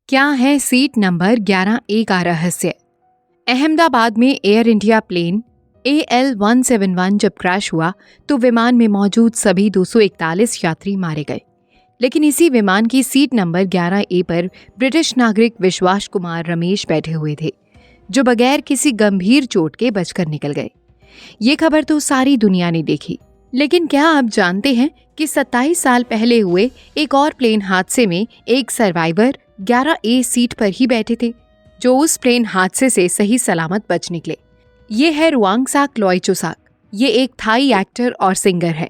क्या है seat number 11A का रहस्य? अहमदाबाद में एयर इंडिया प्लेन AL-171 जब क्रैश हुआ तो विमान में मौजूद सभी 241 यात्री मारे गए। लेकिन इसी विमान की सीट नंबर 11A पर ब्रिटिश नागरिक विश्वास कुमार रमेश बैठे हुए थे, जो बगैर किसी गंभीर चोट के बचकर निकल गए। ये खबर तो सारी दुनिया ने देखी, लेकिन क्या आप जानते हैं कि 27 साल पहले हुए एक और प्लेन हादसे में एक सर्वाइवर 11A सीट पर ही बैठे थे, जो उस प्लेन हादसे से सही सलामत बच निकले। ये है रुवांगसाक लोइचोसाक। ये एक थाई एक्टर और सिंगर है।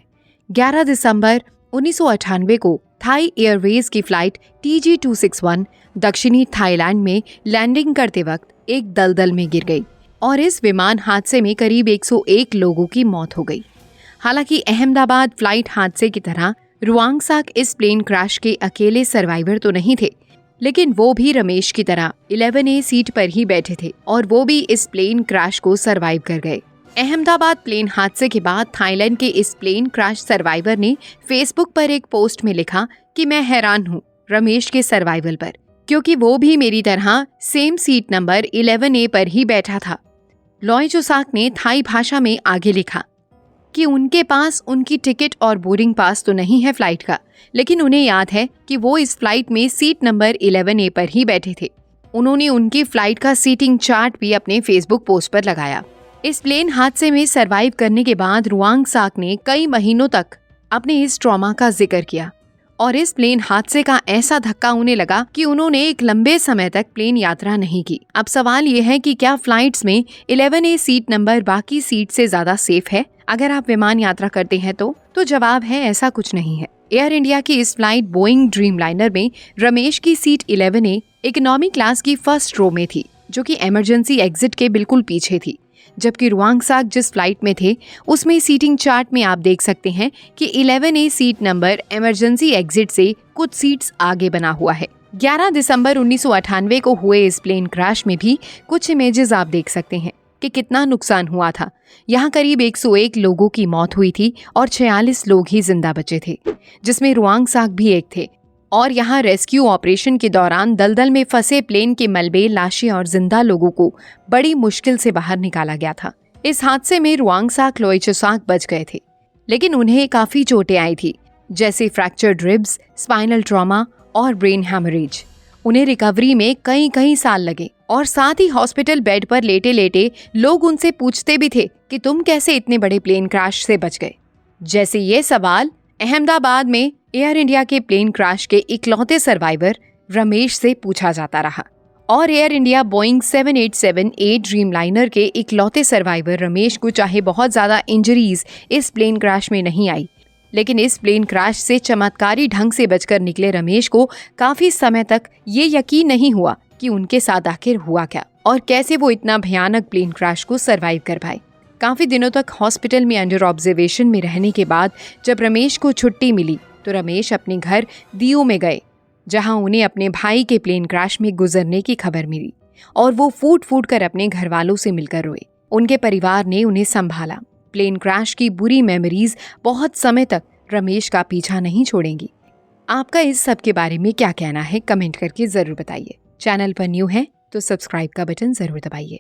11 दिसंबर 1998 को थाई एयरवेज की फ्लाइट TG261 दक्षिणी थाईलैंड में लैंडिंग करते वक्त एक दलदल में गिर गई और इस विमान हादसे में करीब 101 लोगों की मौत हो गई। हालांकि अहमदाबाद फ्लाइट हादसे की तरह रुवांगसाक इस प्लेन क्रैश के अकेले सर्वाइवर तो नहीं थे, लेकिन वो भी रमेश की तरह 11A सीट पर ही बैठे थे और वो भी इस प्लेन क्रैश को सरवाइव कर गए। अहमदाबाद प्लेन हादसे के बाद थाईलैंड के इस प्लेन क्रैश सर्वाइवर ने फेसबुक पर एक पोस्ट में लिखा कि मैं हैरान हूँ रमेश के सर्वाइवल पर, क्योंकि वो भी मेरी तरह सेम सीट नंबर 11A पर ही बैठा था। लोइचोसाक ने थाई भाषा में आगे लिखा कि उनके पास उनकी टिकट और बोर्डिंग पास तो नहीं है फ्लाइट का, लेकिन उन्हें याद है कि वो इस फ्लाइट में सीट नंबर 11A पर ही बैठे थे। उन्होंने उनकी फ्लाइट का सीटिंग चार्ट भी अपने फेसबुक पोस्ट पर लगाया। इस प्लेन हादसे में सरवाइव करने के बाद रुवांगसाक ने कई महीनों तक अपने इस ट्रॉमा का जिक्र किया और इस प्लेन हादसे का ऐसा धक्का उन्हें लगा कि उन्होंने एक लंबे समय तक प्लेन यात्रा नहीं की। अब सवाल ये है कि क्या फ्लाइट्स में 11A सीट नंबर बाकी सीट से ज्यादा सेफ है? अगर आप विमान यात्रा करते हैं तो जवाब है ऐसा कुछ नहीं है। एयर इंडिया की इस फ्लाइट बोइंग ड्रीमलाइनर में रमेश की सीट 11A इकोनॉमी क्लास की फर्स्ट रो में थी, जो कि इमरजेंसी एग्जिट के बिल्कुल पीछे थी। जबकि रुवांगसाक जिस फ्लाइट में थे उसमें सीटिंग चार्ट में आप देख सकते हैं कि 11A seat number emergency exit से कुछ सीट्स आगे बना हुआ है। 11 दिसंबर 1998 को हुए इस प्लेन क्रैश में भी कुछ इमेजेस आप देख सकते हैं कि कितना नुकसान हुआ था। यहाँ करीब 101 लोगों की मौत हुई थी और 46 लोग ही जिंदा बचे थे, जिसमें रुवांगसाक भी एक थे। और यहाँ रेस्क्यू ऑपरेशन के दौरान दलदल में फंसे प्लेन के मलबे, लाशें और जिंदा लोगों को बड़ी मुश्किल से बाहर निकाला गया था। इस हादसे में रुवांगसाक लोइचोसाक बच गए थे, लेकिन उन्हें काफी चोटें आई थी, जैसे फ्रैक्चर्ड रिब्स, स्पाइनल ट्रॉमा और ब्रेन हैमरेज। उन्हें रिकवरी में कई साल लगे और साथ ही हॉस्पिटल बेड पर लेटे लेटे लोग उनसे पूछते भी थे कि तुम कैसे इतने बड़े प्लेन क्रैश से बच गए। जैसे ये सवाल अहमदाबाद में एयर इंडिया के प्लेन क्रैश के इकलौते सर्वाइवर रमेश से पूछा जाता रहा और air India Boeing 787A Dreamliner के इकलौते सर्वाइवर रमेश को चाहे बहुत ज्यादा इंजरीज इस प्लेन क्रैश में नहीं आई, लेकिन इस प्लेन क्रैश से चमत्कारी ढंग से बचकर निकले रमेश को काफी समय तक ये यकीन नहीं हुआ कि उनके साथ आखिर हुआ क्या और कैसे वो इतना भयानक प्लेन क्रैश को सरवाइव कर पाए। काफी दिनों तक हॉस्पिटल में अंडर ऑब्जर्वेशन में रहने के बाद जब रमेश को छुट्टी मिली तो रमेश अपने घर दियो में गए, जहां उन्हें अपने भाई के प्लेन क्रैश में गुजरने की खबर मिली और वो फूट कर अपने घर वालों से मिलकर रोए। उनके परिवार ने उन्हें संभाला। प्लेन क्रैश की बुरी मेमोरीज बहुत समय तक रमेश का पीछा नहीं छोड़ेंगी। आपका इस सब के बारे में क्या कहना है, कमेंट करके जरूर बताइए। चैनल पर न्यू है तो सब्सक्राइब का बटन जरूर दबाइए।